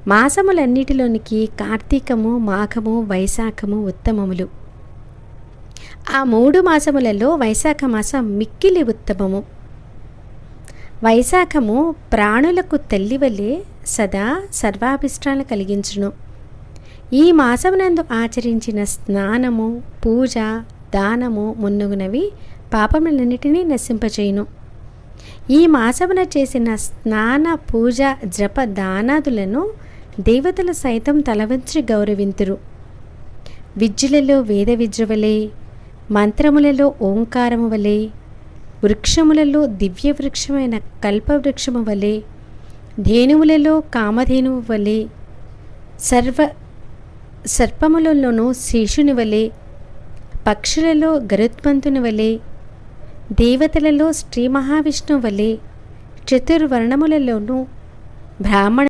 మాసములన్నిటిలోనికి కార్తీకము, మాఘము, వైశాఖము ఉత్తమములు. ఆ 3 మాసములలో వైశాఖ మాసం మిక్కిలి ఉత్తమము. వైశాఖము ప్రాణులకు తల్లివలే సదా సర్వాభిష్టాలను కలిగించును. ఈ మాసమునందు ఆచరించిన స్నానము, పూజ, దానము మున్నగునవి పాపములన్నిటినీ నశింపచేయును. ఈ మాసమున చేసిన స్నాన, పూజ, జప, దానాదులను దేవతలు సైతం తలవంచి గౌరవింతురు. విద్యులలో వేద విద్య వలె, మంత్రములలో ఓంకారము వలె, వృక్షములలో దివ్య వృక్షమైన కల్పవృక్షము వలె, ధేనువులలో కామధేనువు వలె, సర్పములలోనూ శేషుని వలె, పక్షులలో గరుత్మంతుని వలె, దేవతలలో శ్రీ మహావిష్ణువు వలె, చతుర్వర్ణములలోనూ బ్రాహ్మణ